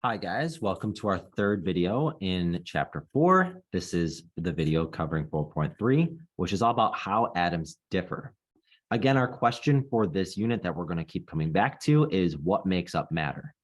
Hi guys, welcome to our third video in chapter 4. This is the video covering 4.3, which is all about how atoms differ. Again, our question for this unit that we're going to keep coming back to is what makes up matter.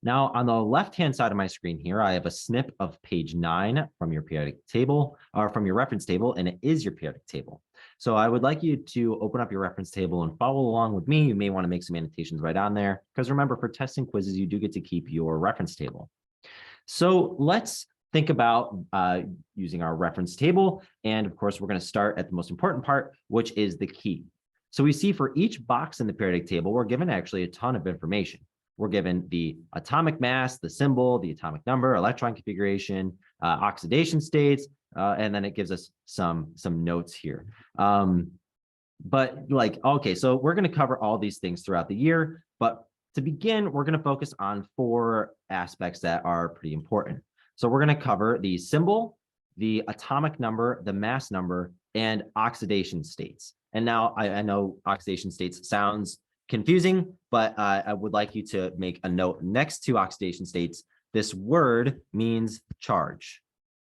Now, on the left-hand side of my screen here, I have a snip of page 9 from your periodic table, or from your reference table, and it is your periodic table. So I would like you to open up your reference table and follow along with me. You may want to make some annotations right on there, because remember, for testing quizzes, you do get to keep your reference table. So let's think about using our reference table. And of course, we're going to start at the most important part, which is the key. So we see for each box in the periodic table, we're given actually a ton of information. We're given the atomic mass, the symbol, the atomic number, electron configuration, oxidation states, and then it gives us some notes here. Okay, so we're going to cover all these things throughout the year, but to begin, we're going to focus on 4 aspects that are pretty important. So we're going to cover the symbol, the atomic number, the mass number, and oxidation states. And now I know oxidation states sounds confusing, but I would like you to make a note next to oxidation states. This word means charge,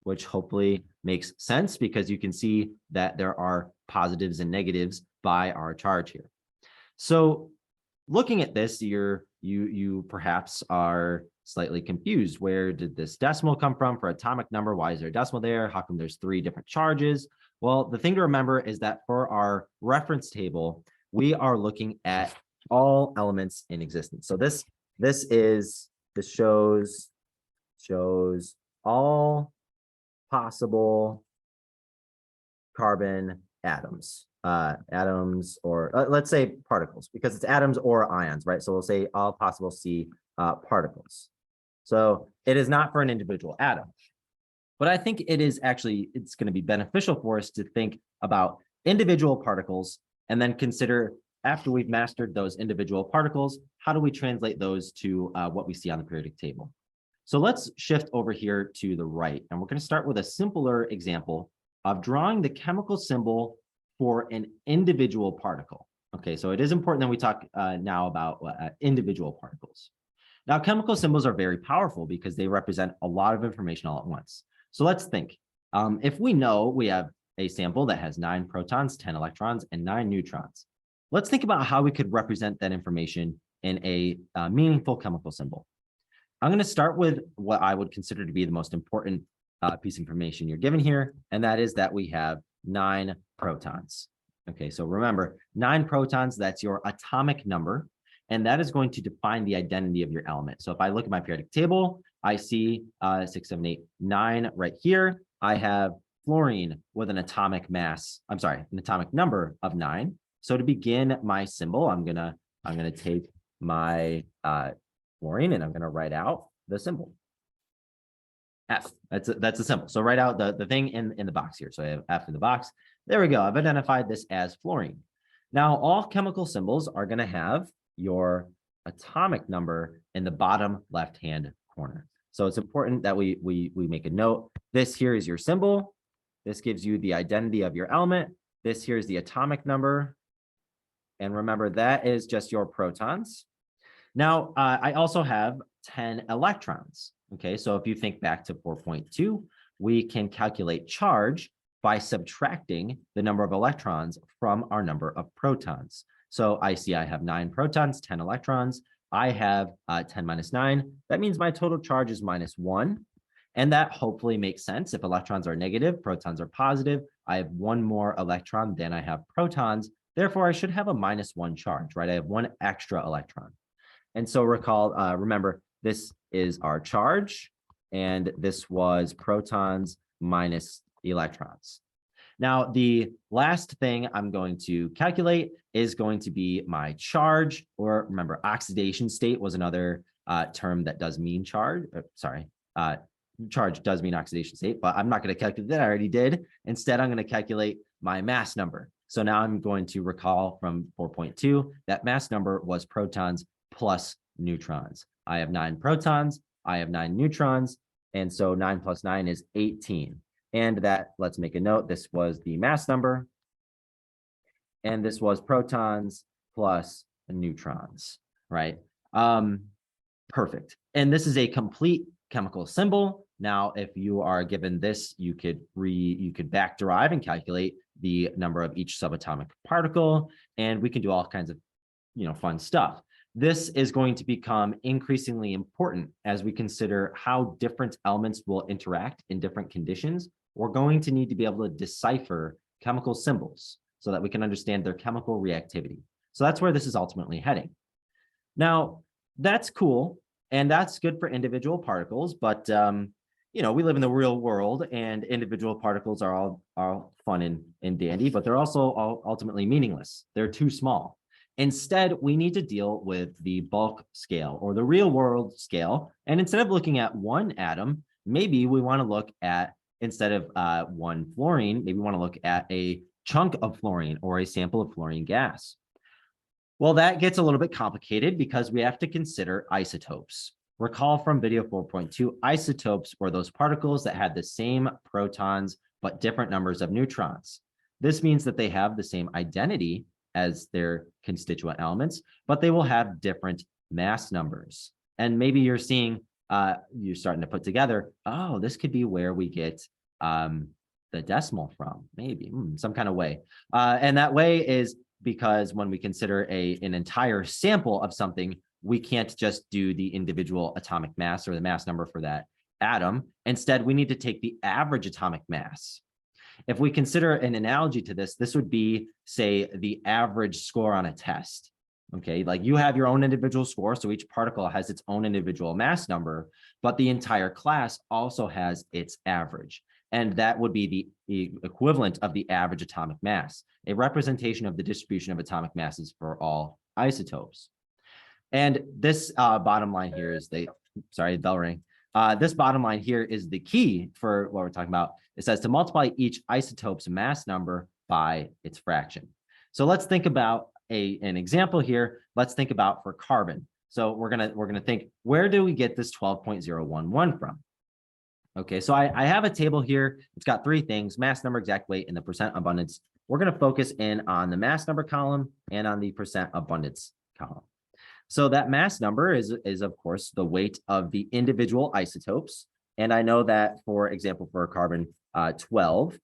which hopefully makes sense because you can see that there are positives and negatives by our charge here. So looking at this, you perhaps are slightly confused. Where did this decimal come from for atomic number? Why is there a decimal there? How come there's 3 different charges? Well, the thing to remember is that for our reference table, we are looking at all elements in existence. So this shows all possible carbon atoms, or let's say particles, because it's atoms or ions, right? So we'll say all possible C particles. So it is not for an individual atom, but I think it's going to be beneficial for us to think about individual particles and then consider, after we've mastered those individual particles, how do we translate those to what we see on the periodic table? So let's shift over here to the right, and we're going to start with a simpler example of drawing the chemical symbol for an individual particle. Okay, so it is important that we talk now about individual particles. Now, chemical symbols are very powerful because they represent a lot of information all at once. So let's think. If we know we have a sample that has 9 protons, 10 electrons, and 9 neutrons, let's think about how we could represent that information in a meaningful chemical symbol. I'm going to start with what I would consider to be the most important piece of information you're given here, and that is that we have 9 protons. Okay, so remember, 9 protons, that's your atomic number, and that is going to define the identity of your element. So if I look at my periodic table, I see 6, 7, 8, 9 right here. I have fluorine with an atomic mass, an atomic number of 9. So to begin my symbol, I'm gonna take my fluorine and I'm gonna write out the symbol. F. That's a symbol. So write out the thing in the box here. So I have F in the box. There we go. I've identified this as fluorine. Now all chemical symbols are going to have your atomic number in the bottom left-hand corner. So it's important that we make a note. This here is your symbol. This gives you the identity of your element. This here is the atomic number. And remember, that is just your protons. Now, I also have 10 electrons. Okay, so if you think back to 4.2, we can calculate charge by subtracting the number of electrons from our number of protons. So I see I have 9 protons, 10 electrons. I have 10 minus 9. That means my total charge is -1. And that hopefully makes sense. If electrons are negative, protons are positive. I have 1 more electron than I have protons. Therefore, I should have a -1 charge, right? I have 1 extra electron. And so remember, this is our charge, and this was protons minus electrons. Now, the last thing I'm going to calculate is going to be my charge, or remember, oxidation state was another term that does mean charge. Charge does mean oxidation state, but I'm not going to calculate that. I already did. Instead, I'm going to calculate my mass number. So now I'm going to recall from 4.2 that mass number was protons plus neutrons. I have 9 protons, I have 9 neutrons, and so 9 plus 9 is 18. And that, let's make a note, this was the mass number, and this was protons plus neutrons, right? Perfect. And this is a complete chemical symbol. Now, if you are given this, you could back derive and calculate the number of each subatomic particle, and we can do all kinds of, fun stuff. This is going to become increasingly important as we consider how different elements will interact in different conditions. We're going to need to be able to decipher chemical symbols so that we can understand their chemical reactivity. So that's where this is ultimately heading. Now, that's cool, and that's good for individual particles, but we live in the real world, and individual particles are all fun and dandy, but they're also all ultimately meaningless. They're too small. Instead, we need to deal with the bulk scale or the real world scale. And instead of looking at one atom, maybe we want to look at, instead of one fluorine, maybe we want to look at a chunk of fluorine or a sample of fluorine gas. Well, that gets a little bit complicated because we have to consider isotopes. Recall from video 4.2, isotopes were those particles that had the same protons but different numbers of neutrons. This means that they have the same identity as their constituent elements, but they will have different mass numbers. And maybe you're seeing, you're starting to put together, oh, this could be where we get the decimal from, maybe some kind of way. And that way is because when we consider an entire sample of something, we can't just do the individual atomic mass or the mass number for that atom. Instead, we need to take the average atomic mass. If we consider an analogy to this, this would be, say, the average score on a test. Okay, like you have your own individual score, so each particle has its own individual mass number, but the entire class also has its average. And that would be the equivalent of the average atomic mass, a representation of the distribution of atomic masses for all isotopes. And this bottom line here is bell ring. This bottom line here is the key for what we're talking about. It says to multiply each isotope's mass number by its fraction. So let's think about an example here. Let's think about for carbon. So we're gonna think, where do we get this 12.011 from? Okay, so I have a table here. It's got three things: mass number, exact weight, and the percent abundance. We're going to focus in on the mass number column and on the percent abundance column. So that mass number is of course the weight of the individual isotopes. And I know that, for example, for carbon 12,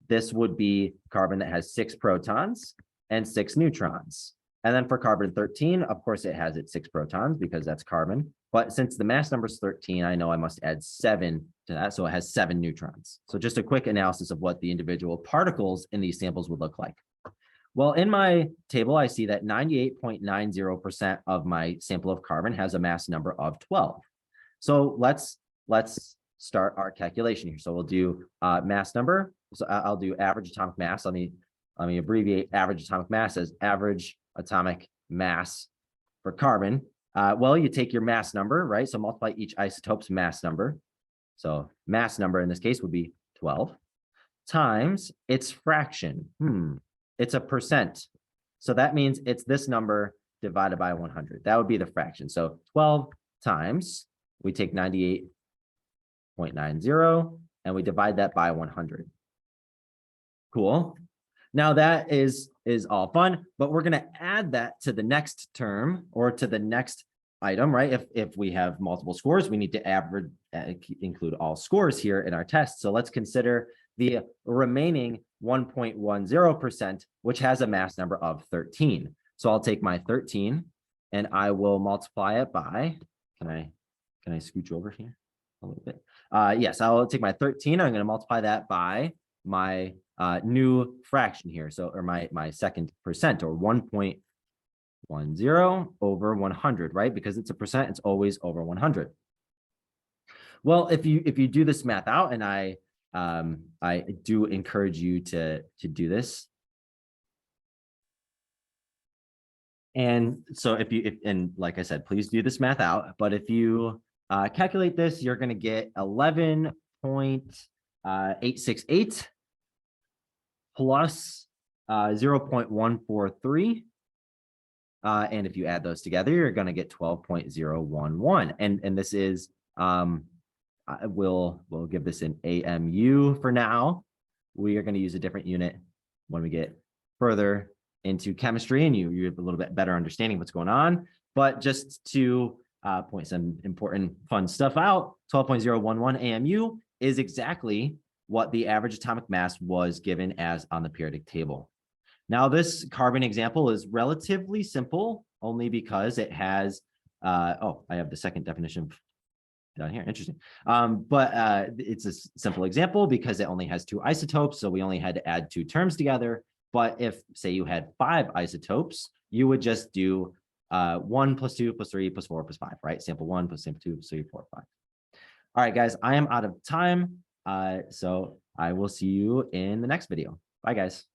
this would be carbon that has 6 protons and 6 neutrons. And then for carbon 13, of course, it has its 6 protons because that's carbon. But since the mass number is 13, I know I must add 7 to that. So it has 7 neutrons. So just a quick analysis of what the individual particles in these samples would look like. Well, in my table, I see that 98.90% of my sample of carbon has a mass number of 12. So let's start our calculation here. So we'll do mass number. So I'll do average atomic mass. Let me abbreviate average atomic mass as average atomic mass for carbon. Well, you take your mass number, right? So multiply each isotope's mass number. So mass number in this case would be 12 times its fraction. It's a percent. So that means it's this number divided by 100. That would be the fraction. So 12 times, we take 98.90 and we divide that by 100. Cool. Now that is all fun, but we're going to add that to the next term or to the next item, right? If we have multiple scores, we need to include all scores here in our test. So let's consider the remaining 1.10%, which has a mass number of 13. So I'll take my 13 and I will multiply it by, can I scooch over here a little bit? Yes, I'll take my 13. I'm going to multiply that by my new fraction here. So, or my second percent, or 1.10 over 100, right? Because it's a percent, it's always over 100. Well, if you do this math out, and I do encourage you to do this. And so and like I said, please do this math out. But if you calculate this, you're going to get 11.868 plus 0.143. And if you add those together, you're going to get 12.011. And this is, we'll give this an AMU for now. We are going to use a different unit when we get further into chemistry and you have a little bit better understanding what's going on. But just to point some important fun stuff out. 12.011 AMU is exactly what the average atomic mass was given as on the periodic table. Now, this carbon example is relatively simple only because it has, I have the second definition down here. Interesting. But it's a simple example because it only has 2 isotopes. So we only had to add 2 terms together. But if, say, you had 5 isotopes, you would just do 1 plus 2 plus 3 plus 4 plus 5, right? Sample 1 plus sample 2 plus 3, 4, 5. All right, guys, I am out of time. So I will see you in the next video. Bye, guys.